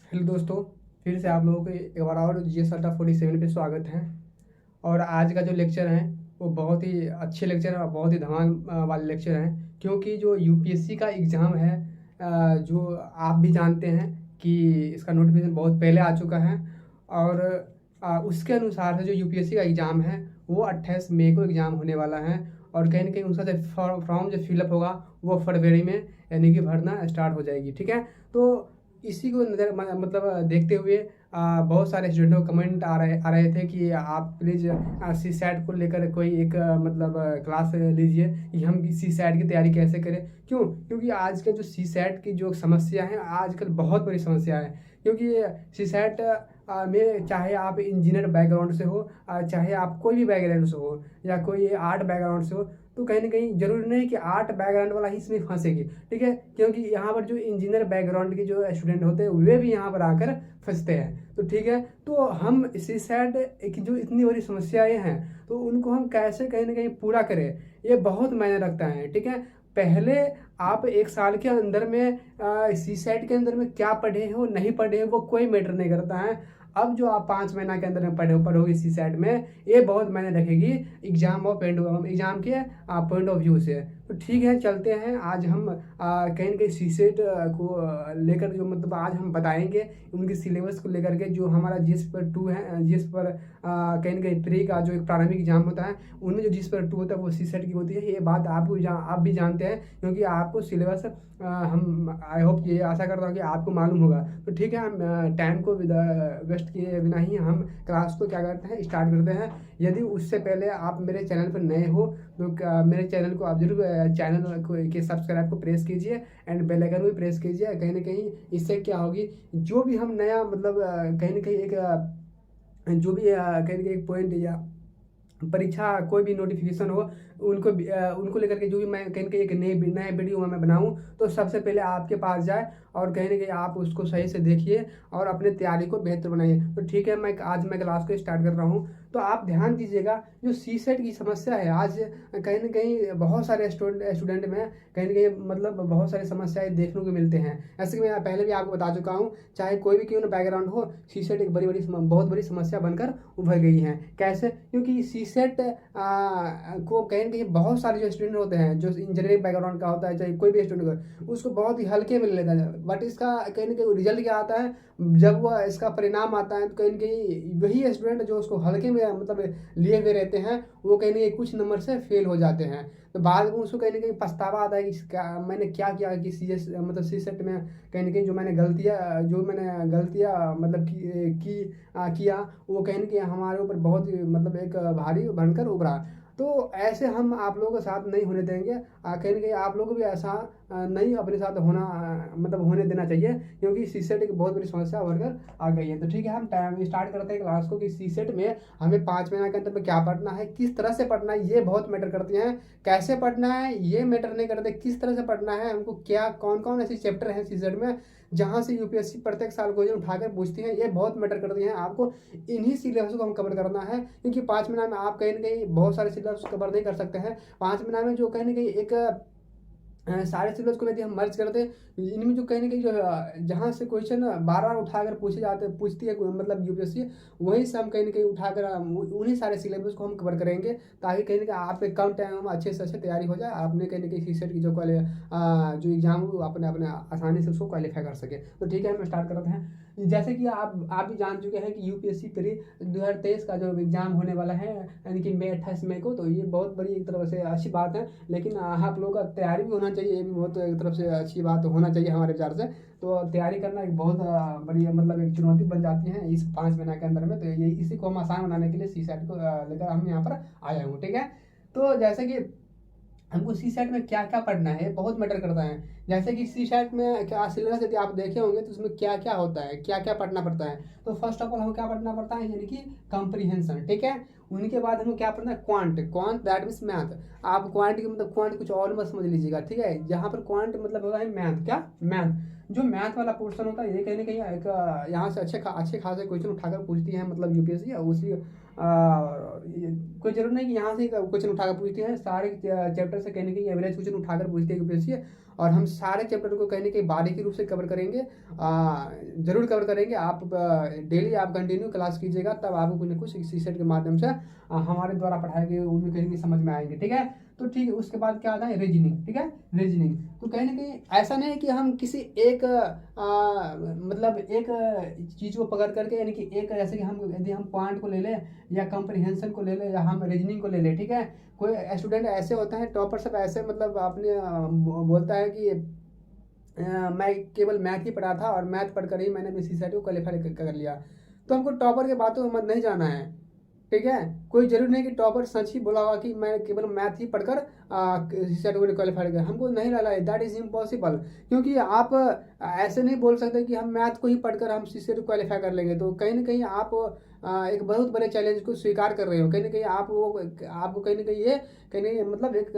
Hello दोस्तों, फिर से आप लोगों को एक बार और जीएस अड्डा 47 पे स्वागत है। और आज का जो लेक्चर है वो बहुत ही अच्छे लेक्चर है और बहुत ही धमाल वाले लेक्चर हैं, क्योंकि जो यूपीएससी का एग्ज़ाम है, जो आप भी जानते हैं कि इसका नोटिफिकेशन बहुत पहले आ चुका है। और उसके अनुसार से जो यूपीएससी का एग्ज़ाम है वो 28 मई को एग्ज़ाम होने वाला है। और कहीं ना कहीं उसका जो फॉर्म जो फिलअप होगा वो फरवरी में यानी कि भरना स्टार्ट हो जाएगी। ठीक है, तो इसी को नज़र मतलब देखते हुए बहुत सारे स्टूडेंटों को कमेंट आ रहे थे कि आप प्लीज़ सी सैट को लेकर कोई एक मतलब क्लास लीजिए कि हम सी सैट की तैयारी कैसे करें। क्यों? क्योंकि आजकल जो सी सैट की जो समस्या है आजकल बहुत बड़ी समस्या है। क्योंकि सी सैट में चाहे आप इंजीनियर बैकग्राउंड से हो, चाहे आप कोई भी बैकग्राउंड से हो या कोई आर्ट बैकग्राउंड से हो, तो कहीं ना कहीं जरूरी नहीं कि आर्ट बैकग्राउंड वाला ही इसमें फंसेगी। ठीक है, क्योंकि यहाँ पर जो इंजीनियर बैकग्राउंड के जो स्टूडेंट होते हैं वे भी यहाँ पर आकर फंसते हैं। तो ठीक है, तो हम सी सैट एक जो इतनी बड़ी समस्याएं हैं तो उनको हम कैसे कहीं ना कहीं पूरा करें, ये बहुत मायने रखता है। ठीक है, पहले आप एक साल के अंदर में सी सेट के अंदर में क्या पढ़े हो नहीं पढ़े हो वो कोई मैटर नहीं करता है। अब जो आप 5 महीना के अंदर में पढ़ोगे सी सेट में, ये बहुत मायने रखेगी एग्जाम के पॉइंट ऑफ व्यू से। तो ठीक है, चलते हैं। आज हम कहीं ना कहीं सी सेट को लेकर जो मतलब आज हम बताएंगे उनके सिलेबस को लेकर के। जो हमारा जीएस पेपर 2 है, जीएस पर कहीं ना कहीं प्री का जो एक प्रारंभिक एग्जाम होता है उनमें जो जीएस पेपर 2 होता है वो सी सेट की होती है। ये बात आप भी जानते हैं, क्योंकि आपको सिलेबस हम आई होप ये आशा करता हूँ कि आपको मालूम होगा। तो ठीक है, हम टाइम को वेस्ट किए बिना ही हम क्लास को क्या करते हैं, स्टार्ट करते हैं। यदि उससे पहले आप मेरे चैनल पर नए हो तो मेरे चैनल को आप जरूर चैनल को के सब्सक्राइब को प्रेस कीजिए एंड बेल आइकन भी प्रेस कीजिए। कहीं ना कहीं इससे क्या होगी, जो भी हम नया मतलब कहीं ना कहीं एक जो भी कहीं ना कहीं एक पॉइंट या परीक्षा कोई भी नोटिफिकेशन हो उनको लेकर के जो भी मैं कहीं ना कहीं एक नया वीडियो मैं बनाऊं तो सबसे पहले आपके पास जाए और कहीं ना कहीं आप उसको सही से देखिए और अपने तैयारी को बेहतर बनाइए। तो ठीक है, मैं क्लास को स्टार्ट कर रहा हूँ। तो आप ध्यान दीजिएगा, जो सी सेट की समस्या है आज कहीं ना कहीं बहुत सारे स्टूडेंट में कहीं ना कहीं मतलब बहुत सारी समस्याएं देखने को मिलते हैं। ऐसे कि मैं पहले भी आपको बता चुका हूँ, चाहे कोई भी क्यों ना बैकग्राउंड हो, सी सेट एक बहुत बड़ी समस्या बनकर उभर गई है। कैसे? क्योंकि सी सेट को कहीं ना कहीं बहुत सारे जो स्टूडेंट होते हैं, जो इंजीनियरिंग बैकग्राउंड का होता है, चाहे कोई भी स्टूडेंट हो, उसको बहुत ही हल्के में ले लेता है। बट इसका कहीं ना कहीं रिजल्ट क्या आता है, जब वह इसका परिणाम आता है तो कहीं ना कहीं वही स्टूडेंट जो उसको हल्के में मतलब लिए हुए रहते हैं वो कहीं ना कहीं कुछ नंबर से फेल हो जाते हैं। तो बाद में उसको कहीं ना कहीं पछतावा आता है कि मैंने क्या किया कि मतलब सी सेट में कहीं ना कहीं जो मैंने गलतियाँ मतलब किया वो कहीं न कहीं हमारे ऊपर बहुत ही मतलब एक भारी बनकर उभरा। तो ऐसे हम आप लोगों के साथ नहीं होने देंगे। कहीं न कहीं आप लोगों को भी ऐसा नहीं अपने साथ मतलब होने देना चाहिए, क्योंकि सी सेट एक बहुत बड़ी समस्या बनकर आ गई है। तो ठीक है, हम टाइम स्टार्ट करते हैं क्लास को कि सी सेट में हमें 5 महीना के अंदर में क्या पढ़ना है, किस तरह से पढ़ना है ये बहुत मैटर करती हैं। कैसे पढ़ना है ये मैटर नहीं करते, किस तरह से पढ़ना है, हमको क्या कौन कौन ऐसे चैप्टर हैं सी सेट में जहाँ से यूपीएससी प्रत्येक साल क्वेश्चन उठाकर पूछती है, ये बहुत मैटर करती हैं। आपको इन्हीं सिलेबस को हम कवर करना है, क्योंकि 5 महीना में आप कहीं ना कहीं बहुत सारे सिलेबस कवर नहीं कर सकते हैं। 5 महीना में जो कहीं ना कहीं एक सारे सिलेबस को यदि हम मर्ज करते हैं इनमें जो कहीं ना कहीं जो जहाँ से क्वेश्चन बार बार उठाकर पूछती है मतलब यूपीएससी, वहीं से हम कहीं ना कहीं उठाकर उन्हीं सारे सिलेबस को हम कवर करेंगे, ताकि कहीं ना कहीं आपके कम टाइम में अच्छे से अच्छे तैयारी हो जाए, आपने कहीं ना कहीं सीसेट की जो एग्जाम हो अपने अपने आसानी से उसको क्वालिफाई कर सके। तो ठीक है, हम स्टार्ट करते हैं। जैसे कि आप भी जान चुके हैं कि यूपीएससी प्री 2023 का जो एग्जाम होने वाला है यानी कि मई 28 मई को, तो ये बहुत बड़ी एक तरफ से अच्छी बात है। लेकिन आप लोगों का तैयारी भी होना चाहिए, ये भी बहुत एक तरफ से अच्छी बात होना चाहिए हमारे विचार से। तो तैयारी करना एक बहुत बड़ी मतलब एक चुनौती बन जाती है इस 5 महीना के अंदर में। तो ये इसी को हम आसान बनाने के लिए सी सेट को लेकर हम यहाँ पर आए हूँ। ठीक है, तो जैसे कि हमको सी सेट में क्या क्या पढ़ना है बहुत मैटर करता है। जैसे कि सी सेट में क्या सिलेबस यदि आप देखे होंगे तो उसमें क्या क्या होता है, क्या क्या पढ़ना पड़ता है। तो फर्स्ट ऑफ ऑल हमें क्या पढ़ना पड़ता है, यानी कि कंप्रीहेंशन। ठीक है, उनके बाद हमें क्या पढ़ना है, क्वांट दैट मीन्स मैथ। आप क्वांट की मतलब क्वांट कुछ और मत समझ लीजिएगा। ठीक है, जहाँ पर क्वांट मतलब होता है मैथ, क्या मैथ। जो मैथ वाला पोर्शन होता है ये कहीं ना कहीं एक यहाँ से अच्छे खासे क्वेश्चन उठाकर पूछती है, मतलब यूपीएससी उसी कोई जरूर नहीं कि यहाँ से क्वेश्चन उठाकर पूछती है, सारे चैप्टर से कहीं ना कहीं एवरेज क्वेश्चन उठाकर पूछती है यूपीएससी। और हम सारे चैप्टर को कहीं ना कहीं बारीकी रूप से कवर करेंगे, जरूर कवर करेंगे। आप डेली आप कंटिन्यू क्लास कीजिएगा, तब आपको कुछ न कुछ सीसेट के माध्यम से हमारे द्वारा पढ़ाए गए उनमें कहीं कहीं समझ में आएंगे, ठीक है। तो ठीक है, उसके बाद क्या आता है रीजनिंग, ठीक है। रीजनिंग तो कहीं ना कहीं ऐसा नहीं है कि हम किसी एक मतलब एक चीज़ को पकड़ करके, यानी कि एक जैसे कि हम यदि हम पॉइंट को ले लें या कंप्रीहेंशन को ले लें या हम रीजनिंग को ले लें, ठीक है। कोई स्टूडेंट ऐसे होते हैं टॉपर सब ऐसे मतलब अपने बोलता है कि मैं केवल मैथ ही पढ़ा था और मैथ पढ़कर ही मैंने सीसेट को क्वालिफाई कर लिया। तो हमको टॉपर के बातों में मत नहीं जाना है, ठीक है। कोई जरूरी नहीं कि टॉपर सच ही बोला होगा कि मैं केवल मैथ ही पढ़कर सीसेट को क्वालिफाई कर, हमको नहीं लगा है, दैट इज इम्पॉसिबल। क्योंकि आप ऐसे नहीं बोल सकते कि हम मैथ को ही पढ़कर हम सीसेट क्वालिफाई कर लेंगे। तो कहीं ना कहीं आप एक बहुत बड़े चैलेंज को स्वीकार कर रहे हो, कहीं ना कहीं आप वो आपको कहीं ना कहीं ये कहीं ना कहीं मतलब एक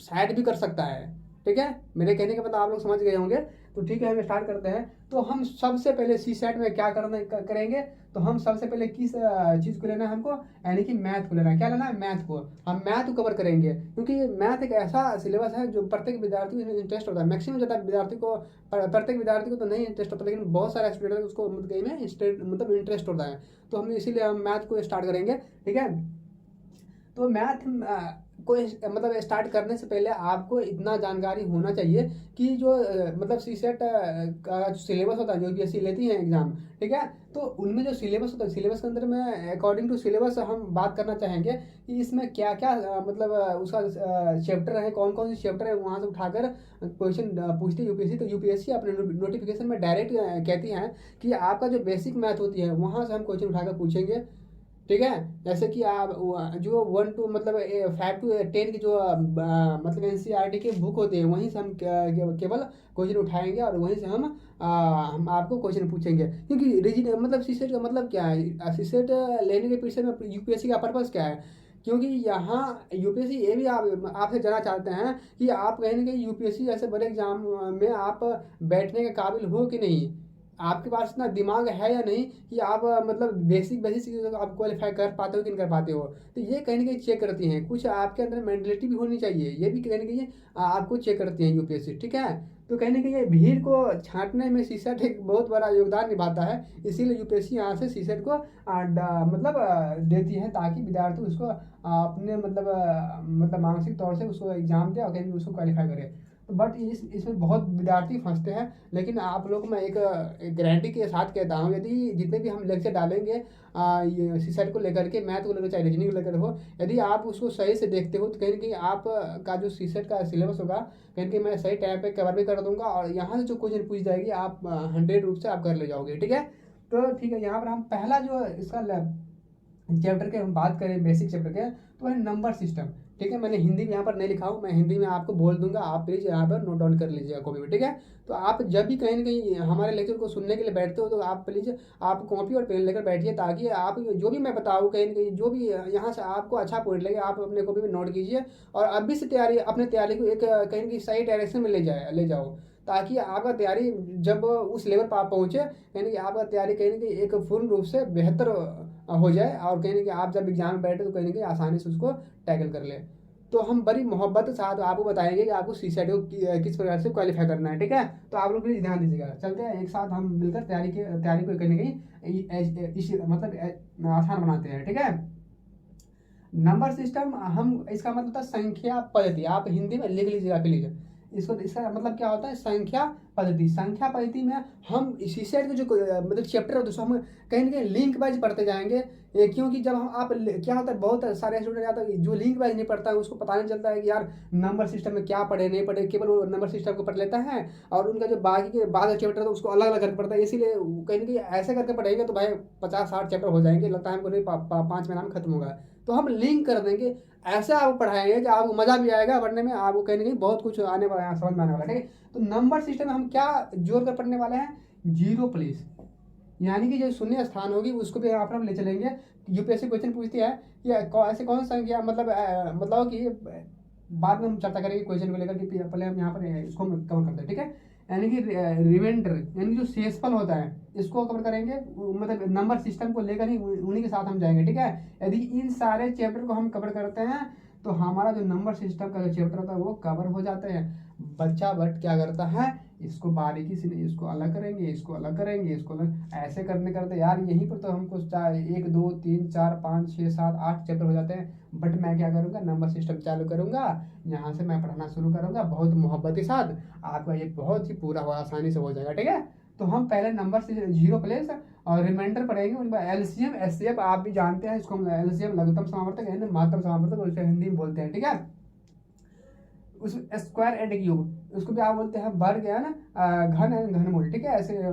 साइड भी कर सकता है, ठीक है। मेरे कहने का मतलब आप लोग समझ गए होंगे। तो ठीक है, हम स्टार्ट करते हैं। तो हम सबसे पहले सीसेट में क्या करेंगे, तो हम सबसे पहले किस चीज़ को लेना है हमको, यानी कि मैथ को लेना है। क्या लेना है, मैथ को। हम मैथ को कवर करेंगे, क्योंकि मैथ एक ऐसा सिलेबस है जो प्रत्येक विद्यार्थी को इंटरेस्ट होता है। मैक्सिमम ज़्यादा विद्यार्थी को, प्रत्येक विद्यार्थी को तो नहीं इंटरेस्ट होता, लेकिन बहुत सारे स्टूडेंट उसको मतलब इंटरेस्ट होता है। तो हम इसीलिए हम मैथ को स्टार्ट करेंगे, ठीक है। तो मैथ को मतलब स्टार्ट करने से पहले आपको इतना जानकारी होना चाहिए कि जो मतलब सीसेट का जो सिलेबस होता है, जो यूपीएससी लेती है एग्जाम, ठीक है। तो उनमें जो सिलेबस होता है, सिलेबस के अंदर में अकॉर्डिंग टू सिलेबस हम बात करना चाहेंगे कि इसमें क्या क्या मतलब उसका चैप्टर है, कौन कौन से चैप्टर है, वहाँ से उठाकर क्वेश्चन पूछती है यूपीएससी। तो यूपीएससी अपने नोटिफिकेशन में डायरेक्ट कहती है कि आपका जो बेसिक मैथ होती है वहाँ से हम क्वेश्चन उठाकर पूछेंगे, ठीक है। जैसे कि आप जो 1 to मतलब 5 to 10 की जो मतलब एनसीईआरटी की बुक होती है, वहीं से हम केवल क्वेश्चन उठाएंगे और वहीं से हम आपको क्वेश्चन पूछेंगे। क्योंकि रीजन मतलब सीसेट का मतलब क्या है, सीसेट लेने के पीछे में यूपीएससी का पर्पज़ क्या है। क्योंकि यहाँ यूपीएससी ये भी आपसे जानना चाहते हैं कि आप कहीं ना कहीं यूपीएससी जैसे बड़े एग्जाम में आप बैठने के काबिल हो कि नहीं, आपके पास इतना दिमाग है या नहीं कि आप मतलब बेसिक चीज़ों को आप क्वालिफाई कर पाते हो कि नहीं कर पाते हो। तो ये कहीं ना कहीं चेक करती हैं। कुछ आपके अंदर मेंटलिटी भी होनी चाहिए, ये भी कहीं ना कहीं आपको चेक करती हैं यूपीएससी, ठीक है। तो कहीं ना कहीं ये भीड़ को छांटने में सीसेट एक बहुत बड़ा योगदान निभाता है। इसीलिए यूपीएससी यहाँ से सीसेट को मतलब देती है, ताकि विद्यार्थी उसको अपने मतलब मानसिक तौर से उसको एग्जाम दे और कहीं उसको क्वालिफाई करे। बट इसमें बहुत विद्यार्थी फंसते हैं। लेकिन आप लोग मैं एक गारंटी के साथ कहता हूँ, यदि जितने भी हम लेक्चर डालेंगे ये सीसेट को लेकर के, मैथ को लेकर चाहे रीजनिंग को लेकर हो, यदि आप उसको सही से देखते हो तो कहीं ना कहीं आप का जो सीसेट का सिलेबस होगा कहीं ना कहीं मैं सही टाइम पे कवर भी कर दूंगा, और यहाँ से जो क्वेश्चन पूछ जाएगी आप 100 रूप से आप कर ले जाओगे, ठीक है। तो ठीक है, यहाँ पर हम पहला जो इसका चैप्टर के हम बात करें बेसिक चैप्टर के, तो है नंबर सिस्टम, ठीक है। मैंने हिंदी में यहाँ पर नहीं लिखा हूँ, मैं हिंदी में आपको बोल दूंगा, आप प्लीज़ यहाँ पर नोट डाउन कर लीजिएगा कॉपी में, ठीक है। तो आप जब भी कहीं ना कहीं हमारे लेक्चर को सुनने के लिए बैठते हो तो आप प्लीज़ आप कॉपी और पेन लेकर बैठिए, ताकि आप जो भी मैं बताऊँ कहीं ना कहीं जो भी यहाँ से आपको अच्छा पॉइंट लगे आप अपने कॉपी में नोट कीजिए, और अभी से अपने तैयारी को एक कहीं ना कहीं सही डायरेक्शन में ले जाओ, ताकि आपका तैयारी जब उस लेवल पर आप पहुँचे, यानी कि आपका तैयारी कहीं ना कहीं एक पूर्ण रूप से बेहतर हो जाए, और कहीं ना कहीं आप जब एग्जाम में बैठे तो कहीं ना कहीं आसानी से उसको टैकल कर ले। तो हम बड़ी मोहब्बत के साथ आपको बताएंगे कि आपको सीसेट को किस प्रकार से क्वालिफाई करना है, ठीक है। तो आप लोग प्लीज ध्यान दीजिएगा। चलते हैं एक साथ हम मिलकर तैयारी को कहीं ना कहीं मतलब आसान बनाते हैं, ठीक है। नंबर सिस्टम हम इसका मतलब था संख्या पद्धति, आप हिंदी में लिख लीजिएगा प्लीज। इसका मतलब क्या होता है, संख्या पद्धति। संख्या पद्धति में हम सीसेट के जो मतलब चैप्टर होते हैं उसको हम कहीं ना कहीं लिंक वाइज पढ़ते जाएंगे। क्योंकि जब हम आप क्या होता है, बहुत सारे स्टूडेंट आता है जो लिंक वाइज नहीं पढ़ता है उसको पता नहीं चलता है कि यार नंबर सिस्टम में क्या पढ़े नहीं पढ़े, केवल वो नंबर सिस्टम को पढ़ लेता है और उनका जो बाकी के बाद चैप्टर है उसको अलग अलग करके पढ़ता है। इसीलिए कहीं ना कहीं ऐसे करके पढ़ेंगे तो भाई 50-60 चैप्टर हो जाएंगे, लगता है हमको नहीं 5 महीना में खत्म होगा। तो हम लिंक कर देंगे, ऐसे आपको पढ़ाएंगे कि आपको मजा भी आएगा पढ़ने में, आपको कहीं ना कहीं बहुत कुछ आने वाला है, समझ में आने वाला है, ठीक है। तो नंबर सिस्टम में हम क्या जोड़ कर पढ़ने वाले हैं, जीरो प्लेस, यानी कि जो शून्य स्थान होगी उसको भी यहाँ पर हम ले चलेंगे। यूपीएससी क्वेश्चन पूछती है कि ऐसे कौन सा संख्या मतलब कि बाद में हम चर्चा करेंगे क्वेश्चन को लेकर कि पहले हम यहाँ पर इसको कवर करते हैं, ठीक है। यानी कि रिमाइंडर यानी जो शेषफल होता है इसको कवर करेंगे, मतलब नंबर सिस्टम को लेकर ही उन्हीं के साथ हम जाएंगे। ठीक है, यदि इन सारे चैप्टर को हम कवर करते हैं तो हमारा जो नंबर सिस्टम का जो चैप्टर होता है वो कवर हो जाते हैं। बच्चा बट क्या करता है, इसको बारीकी से नहीं, इसको अलग करेंगे, इसको अलग करेंगे, इसको अलग, ऐसे करने करते यार यहीं पर तो हमको 1 2 3 4 5 6 7 8 चैप्टर हो जाते हैं। बट मैं क्या करूँगा, नंबर सिस्टम चालू करूँगा, यहाँ से मैं पढ़ाना शुरू करूँगा बहुत मोहब्बत के साथ, आपका ये बहुत ही पूरा हो आसानी से हो जाएगा। ठीक है, तो हम पहले नंबर से जीरो प्लेस और रिमाइंडर पढ़ेंगे, उनके बाद एलसीएम एचसीएफ आप भी जानते हैं, इसको हम एलसीएम लघुत्तम समावर्तक यानी महत्तम समावर्तक उसे हिंदी में बोलते हैं। ठीक है, उस स्क्वायर एंड क्यूब उसको भी आप बोलते हैं वर्ग या ना घन एंड घनमूल। ठीक है, ऐसे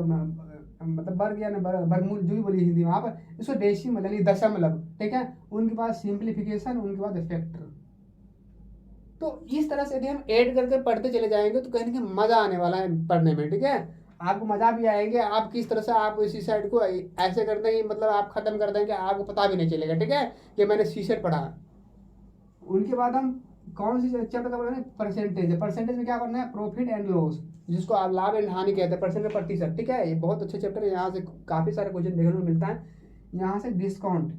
मतलब वर्ग या ना वर्गमूल जो भी बोलिए हिंदी में आप, इसको डेसिमल यानी दशमलव। ठीक है, उनके पास सिंप्लीफिकेशन, उनके बाद फैक्टर। तो इस तरह से यदि हम ऐड करके पढ़ते चले जाएंगे तो कहीं ना कहीं मजा आने वाला है पढ़ने में। ठीक है, आपको मजा भी आएंगे, आप किस तरह से आप इसी साइड को ऐसे करते हैं मतलब आप खत्म कर देंगे, आपको पता भी नहीं चलेगा। ठीक है, कि मैंने सी सेट पढ़ा। उनके बाद हम कौन सी चैप्टर का पढ़ना है, परसेंटेज। परसेंटेज में क्या पढ़ना है, प्रॉफिट एंड लॉस, जिसको आप लाभ एंड हानि कहते हैं, परसेंट प्रतिशत। ठीक है, ये बहुत अच्छे चैप्टर है, यहाँ से काफी सारे क्वेश्चन देखने को मिलता है। यहाँ से डिस्काउंट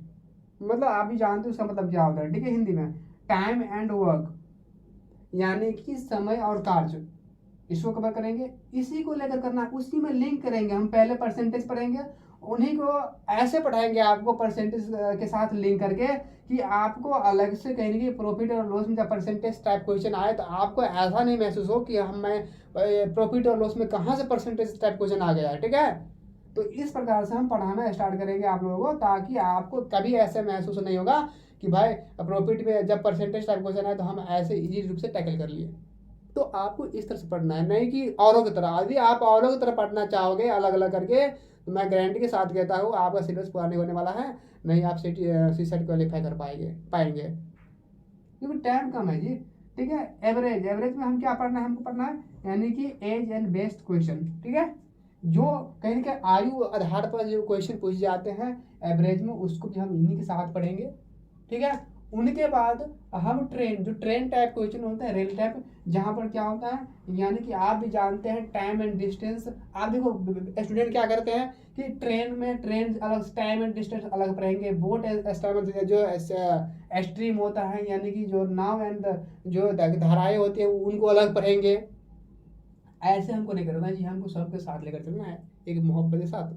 मतलब आप भी जानते हो उसका मतलब क्या होता है। ठीक है, हिंदी में टाइम एंड वर्क यानी कि समय और कार्य, इसको कवर करेंगे। इसी को लेकर करना, उसी में लिंक करेंगे। हम पहले परसेंटेज पढ़ेंगे, उन्हीं को ऐसे पढ़ाएंगे आपको परसेंटेज के साथ लिंक करके कि आपको अलग से कहीं कि प्रॉफिट और लॉस में जब परसेंटेज टाइप क्वेश्चन आए तो आपको ऐसा नहीं महसूस हो कि हम मैं प्रॉफिट और लॉस में कहाँ से परसेंटेज टाइप क्वेश्चन आ गया है। ठीक है, तो इस प्रकार से हम पढ़ाना स्टार्ट करेंगे आप लोगों को, ताकि आपको कभी ऐसे महसूस नहीं होगा कि भाई प्रॉफिट में जब परसेंटेज टाइप क्वेश्चन आए तो हम ऐसे इजी रूप से टैकल कर लिए। तो आपको इस तरह से पढ़ना है, नहीं कि औरों की तरह। यदि आप औरों की तरह पढ़ना चाहोगे अलग अलग करके तो मैं गारंटी के साथ कहता हूँ आपका सिलेबस पूरा नहीं होने वाला है, नहीं आप सी सेट क्वालिफाई कर पाएंगे क्योंकि टाइम कम है जी। ठीक है, एवरेज, एवरेज में हम क्या पढ़ना है, हमको पढ़ना है यानी कि एज एंड बेस्ड क्वेश्चन। ठीक है, जो कहीं के आयु आधार पर जो क्वेश्चन पूछे जाते हैं एवरेज में, उसको भी हम इन्हीं के साथ पढ़ेंगे। ठीक है, उनके बाद हम ट्रेन, जो ट्रेन टाइप क्वेश्चन होता है, रेल टाइप, जहाँ पर क्या होता है यानी कि आप भी जानते हैं टाइम एंड डिस्टेंस। आप देखो स्टूडेंट क्या करते हैं कि ट्रेन में ट्रेन अलग, टाइम एंड डिस्टेंस अलग पढ़ेंगे। बोट जो स्ट्रीम होता है यानी कि जो नाव एंड जो धाराएं होती है उनको अलग पढ़ेंगे। ऐसे हमको नहीं करना जी, हमको सबके साथ लेकर चलना है एक मोहब्बत के साथ।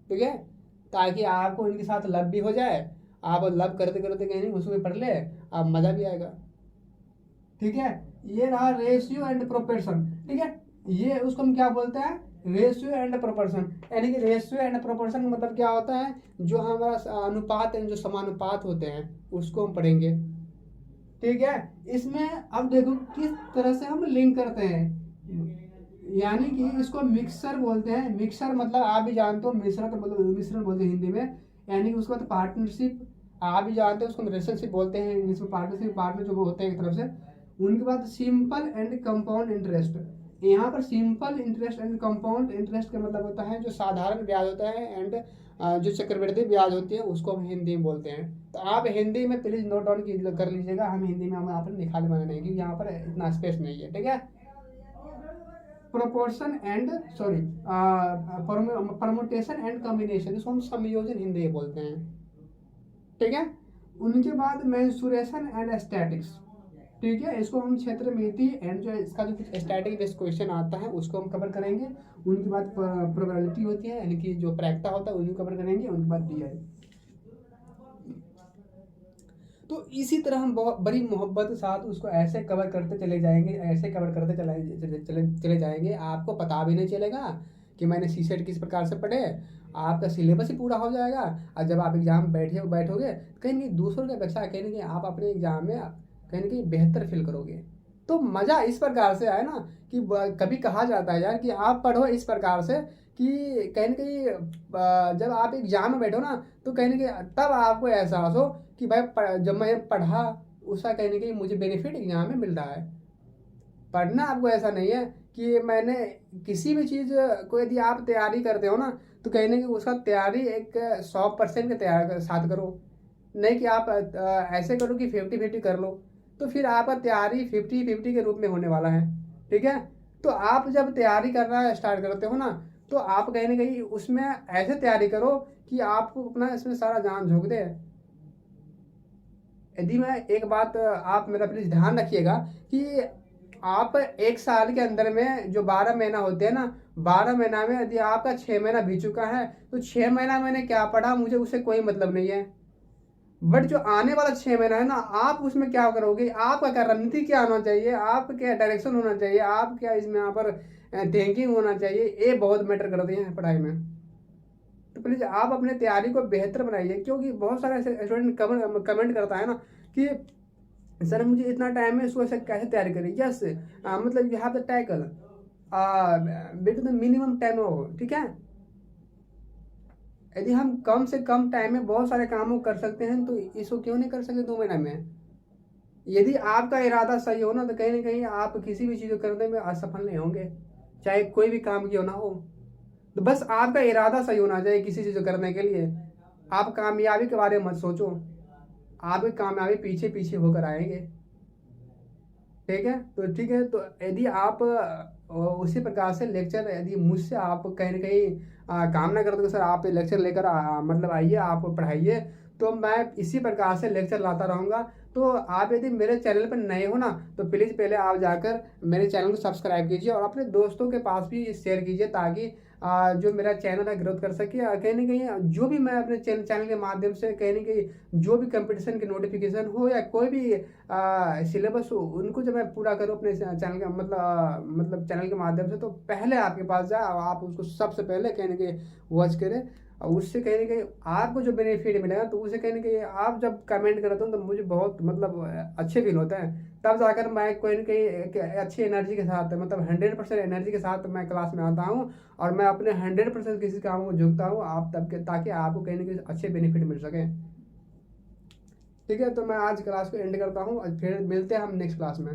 ठीक है, ताकि आपको इनके साथ लब भी हो जाए, आप लब करते करते कहीं नहीं उसको भी पढ़ ले, आप मजा भी आएगा। ठीक है, ये रहा रेशियो एंड प्रोपोर्शन। ठीक है, ये उसको हम क्या बोलते हैं, रेशियो एंड प्रोपोर्शन। यानी कि रेशियो एंड प्रोपोर्शन का मतलब क्या होता है, जो हमारा अनुपात है, जो समानुपात होते हैं उसको हम पढ़ेंगे। ठीक है, इसमें अब देखो किस तरह से हम लिंक करते हैं, यानी कि इसको मिक्सर बोलते हैं। मिक्सर मतलब आप भी जानते हो, मिश्रण तो मतलब मिश्रण बोलते हैं हिंदी में, यानी कि उसके बाद पार्टनरशिप आप भी जानते हो, उसको रिलेशनशिप बोलते हैं इंग्लिश में, पार्टनरशिप, पार्टनर जो होते हैं एक तरफ से। उनके बाद सिंपल एंड कंपाउंड इंटरेस्ट। यहाँ पर simple interest and compound interest का मतलब होता है जो साधारण ब्याज होता है एंड जो चक्रवृद्धि ब्याज होती है उसको हम हिंदी में बोलते हैं। तो आप हिंदी में प्लीज नोट डाउन कर लीजिएगा, हम हिंदी में हम यहाँ पर निकाले माने नहीं, क्योंकि यहाँ पर इतना स्पेस नहीं है। ठीक है, proportion and sorry permutation and combination, इसको हम संयोजन हिंदी में बोलते हैं। ठीक है, उनके बाद मेंसुरेशन एंड स्टैटिक्स। ठीक है, इसको हम क्षेत्रमिति एंड जो इसका जो कुछ स्टैटिक बेस्ड क्वेश्चन आता है उसको हम कवर करेंगे। उनके बाद प्रोबेबिलिटी होती है यानी कि जो प्रायिकता होता है उनको कवर करेंगे। उनके बाद डी आई। तो इसी तरह हम बहुत बड़ी मोहब्बत के साथ उसको ऐसे कवर करते चले जाएंगे, ऐसे कवर करते चले जाएंगे, आपको पता भी नहीं चलेगा कि मैंने सी सेट किस प्रकार से पढ़े। आपका सिलेबस ही पूरा हो जाएगा और जब आप एग्जाम बैठोगे कहीं नहीं दूसरों की अपेक्षा कहीं नहीं आप अपने एग्जाम में कहीं ना कहीं बेहतर फील करोगे। तो मज़ा इस प्रकार से आए ना कि कभी कहा जाता है यार कि आप पढ़ो इस प्रकार से कि कहीं ना कहीं जब आप एग्जाम में बैठो ना तो कहीं ना कहीं तब आपको एहसास हो कि भाई जब मैं पढ़ा उसका कहीं ना कहीं मुझे बेनिफिट एग्जाम में मिल रहा है। पढ़ना आपको ऐसा नहीं है कि मैंने किसी भी चीज़ को यदि आप तैयारी करते हो ना तो कहीं ना कहीं उसका तैयारी एक 100% के तैयार साथ करो, नहीं कि आप ऐसे करो कि 50-50 कर लो, तो फिर आपका तैयारी 50-50 के रूप में होने वाला है। ठीक है, तो आप जब तैयारी करना स्टार्ट करते हो ना, तो आप कहीं ना कहीं उसमें ऐसे तैयारी करो कि आपको अपना इसमें सारा जान झोंक दे। यदि मैं एक बात आप मेरा प्लीज ध्यान रखिएगा कि आप एक साल के अंदर में जो 12 महीना होते हैं ना, 12 महीना में यदि आपका 6 महीना बीत चुका है तो 6 महीना मैंने क्या पढ़ा मुझे उससे कोई मतलब नहीं है। बट जो आने वाला 6 महीना है ना, आप उसमें क्या करोगे, आपका क्या रणनीति क्या होना चाहिए, आप क्या डायरेक्शन होना चाहिए, आप क्या इसमें यहाँ पर थिंकिंग होना चाहिए, ये बहुत मैटर करते हैं पढ़ाई में। तो प्लीज आप अपने तैयारी को बेहतर बनाइए, क्योंकि बहुत सारे ऐसे स्टूडेंट कमेंट करता है ना कि सर मुझे इतना टाइम है, इसको ऐसे कैसे तैयारी करें। यस, मतलब you have the tackle between the minimum time हो, ठीक है। यदि हम कम से कम टाइम में बहुत सारे काम कर सकते हैं तो इसको क्यों नहीं कर सकते 2 महीना में। यदि आपका इरादा सही हो ना, तो कहीं ना कहीं आप किसी भी चीज़ को करने में असफल नहीं होंगे, चाहे कोई भी काम क्यों ना हो। तो बस आपका इरादा सही होना चाहिए किसी चीज़ को करने के लिए। आप कामयाबी के बारे में मत सोचो, आपकी कामयाबी पीछे पीछे होकर आएंगे, ठीक है। तो ठीक है, तो यदि आप उसी प्रकार से लेक्चर यदि मुझसे आप कहीं ना कहीं कामना करते हो सर आप लेक्चर लेकर मतलब आइए, आप पढ़ाइए, तो मैं इसी प्रकार से लेक्चर लाता रहूँगा। तो आप यदि मेरे चैनल पर नए हो ना, तो प्लीज़ पहले आप जाकर मेरे चैनल को सब्सक्राइब कीजिए और अपने दोस्तों के पास भी शेयर कीजिए, ताकि जो मेरा चैनल है ग्रोथ कर सके। कहीं ना कहीं जो भी मैं अपने चैनल के माध्यम से कहीं ना कहीं जो भी कंपटीशन की नोटिफिकेशन हो या कोई भी सिलेबस हो, उनको जब मैं पूरा करूँ अपने चैनल का मतलब चैनल के माध्यम से, तो पहले आपके पास जाए और आप उसको सबसे पहले कहीं ना कहीं वॉच करें। और उससे कहीं ना कहीं आपको जो बेनिफिट मिलेगा, तो उसे कहीं ना कहीं आप जब कमेंट करते हो तो मुझे बहुत मतलब अच्छे फील होता है। तब जाकर मैं कोई ना कहीं एक अच्छी एनर्जी के साथ, मतलब 100% एनर्जी के साथ मैं क्लास में आता हूँ और मैं अपने 100% किसी काम को झुकता हूँ, आप तब के, ताकि आपको कहीं ना कहीं अच्छे बेनिफिट मिल सके। ठीक है, तो मैं आज क्लास को एंड करता हूँ और फिर मिलते हैं हम नेक्स्ट क्लास में।